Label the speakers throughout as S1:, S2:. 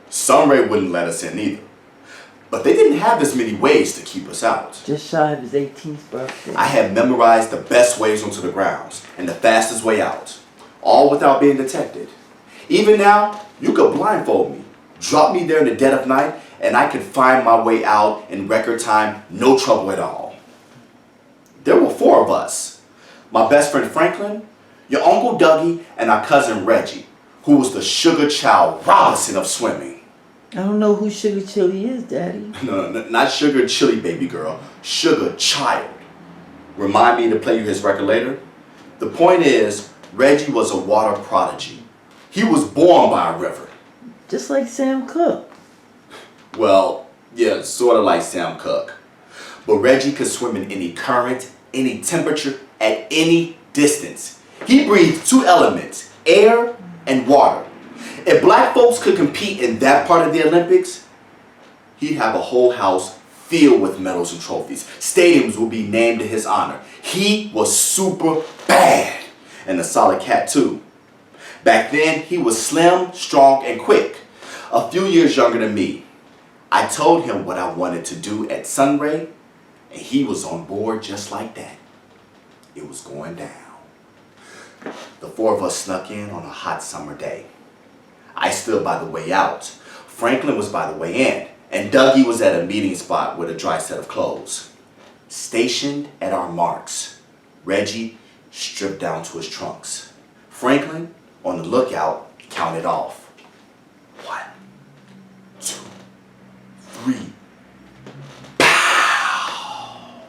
S1: Sunray wouldn't let us in either. But they didn't have as many ways to keep us out.
S2: Just shy of his 18th birthday.
S1: I had memorized the best ways onto the grounds and the fastest way out, all without being detected. Even now, you could blindfold me, drop me there in the dead of night, and I could find my way out in record time, no trouble at all. There were 4 of us. My best friend Franklin, your Uncle Dougie, and our cousin Reggie, who was the Sugar Child Robinson of swimming.
S2: I don't know who Sugar Chili is, Daddy.
S1: No, not Sugar Chili, baby girl. Sugar Child. Remind me to play you his record later? The point is, Reggie was a water prodigy. He was born by a river.
S2: Just like Sam Cooke.
S1: Well, yeah, sort of like Sam Cooke. But Reggie could swim in any current, any temperature, at any distance. He breathed 2 elements, air and water. If black folks could compete in that part of the Olympics, he'd have a whole house filled with medals and trophies. Stadiums would be named to his honor. He was super bad, and a solid cat too. Back then, he was slim, strong, and quick. A few years younger than me. I told him what I wanted to do at Sunray, and he was on board just like that. It was going down. The 4 of us snuck in on a hot summer day. I stood by the way out. Franklin was by the way in, and Dougie was at a meeting spot with a dry set of clothes. Stationed at our marks, Reggie stripped down to his trunks. Franklin, on the lookout, counted off. 1, 2, 3. Pow!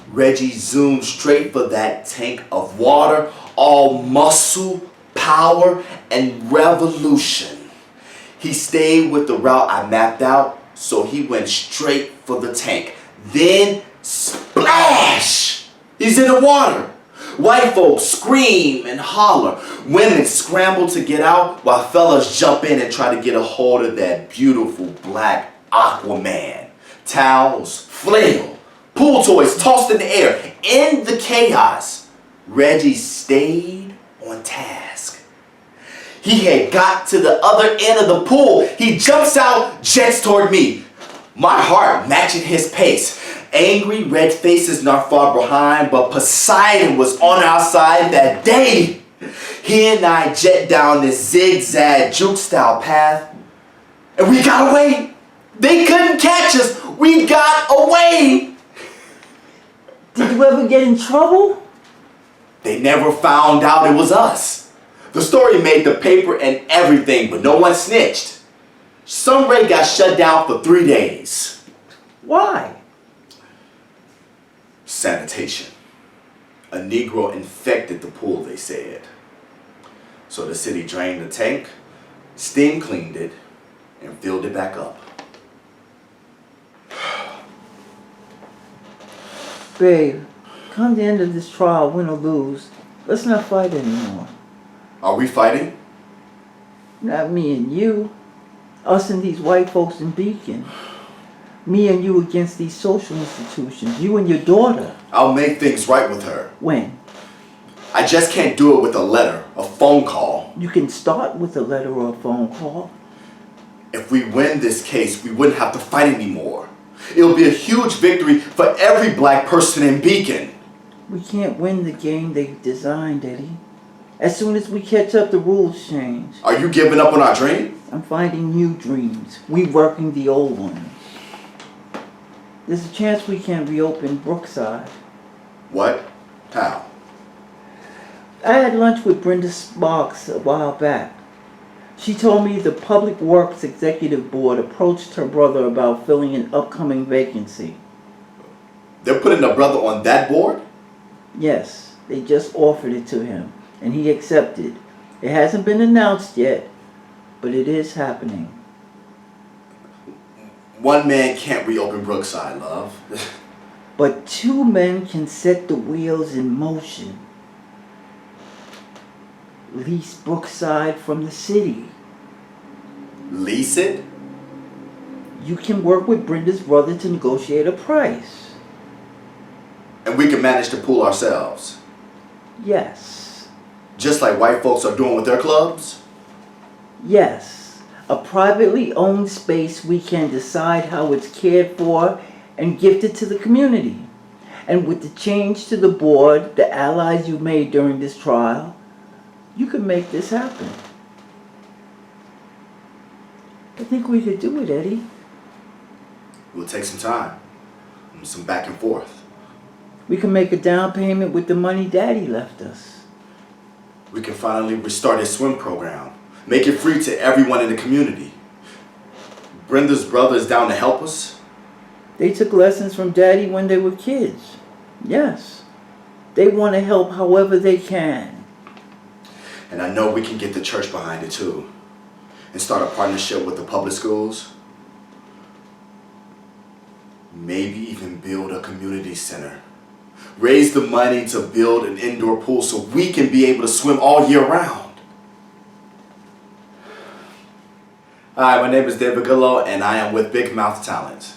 S1: Reggie zoomed straight for that tank of water, all muscle, power, and revolution. He stayed with the route I mapped out, so he went straight for the tank. Then, splash! He's in the water. White folks scream and holler. Women scramble to get out while fellas jump in and try to get a hold of that beautiful black Aquaman. Towels, flail, pool toys tossed in the air. In the chaos, Reggie stayed on task. He had got to the other end of the pool. He jumps out, jets toward me. My heart matching his pace. Angry red faces not far behind, but Poseidon was on our side that day. He and I jet down this zigzag juke style path, and we got away. They couldn't catch us. We got away.
S2: Did you ever get in trouble?
S1: They never found out it was us. The story made the paper and everything, but no one snitched. Sunray got shut down for 3 days.
S2: Why?
S1: Sanitation. A Negro infected the pool, they said. So the city drained the tank, steam cleaned it, and filled it back up.
S2: Babe, come the end of this trial, win or lose, let's not fight anymore.
S1: Are we fighting?
S2: Not me and you. Us and these white folks in Beacon. Me and you against these social institutions. You and your daughter.
S1: I'll make things right with her.
S2: When?
S1: I just can't do it with a letter, a phone call.
S2: You can start with a letter or a phone call.
S1: If we win this case, we wouldn't have to fight anymore. It'll be a huge victory for every black person in Beacon.
S2: We can't win the game they've designed, Eddie. As soon as we catch up, the rules change.
S1: Are you giving up on our dream?
S2: I'm finding new dreams. We working the old ones. There's a chance we can reopen Brookside.
S1: What? How?
S2: I had lunch with Brenda Sparks a while back. She told me the Public Works Executive Board approached her brother about filling an upcoming vacancy.
S1: They're putting a brother on that board?
S2: Yes, they just offered it to him, and he accepted. It hasn't been announced yet, but it is happening.
S1: One man can't reopen Brookside, love.
S2: But 2 men can set the wheels in motion. Lease Brookside from the city.
S1: Lease it?
S2: You can work with Brenda's brother to negotiate a price.
S1: And we can manage the pool ourselves.
S2: Yes.
S1: Just like white folks are doing with their clubs?
S2: Yes. A privately owned space we can decide how it's cared for and gifted to the community. And with the change to the board, the allies you made during this trial, you can make this happen. I think we could do it, Eddie.
S1: It will take some time, and some back and forth.
S2: We can make a down payment with the money Daddy left us.
S1: We can finally restart his swim program. Make it free to everyone in the community. Brenda's brother is down to help us.
S2: They took lessons from Daddy when they were kids. Yes. They want to help however they can.
S1: And I know we can get the church behind it too. And start a partnership with the public schools. Maybe even build a community center. Raise the money to build an indoor pool so we can be able to swim all year round. Hi, my name is David Gillow and I am with Big Mouth Talent.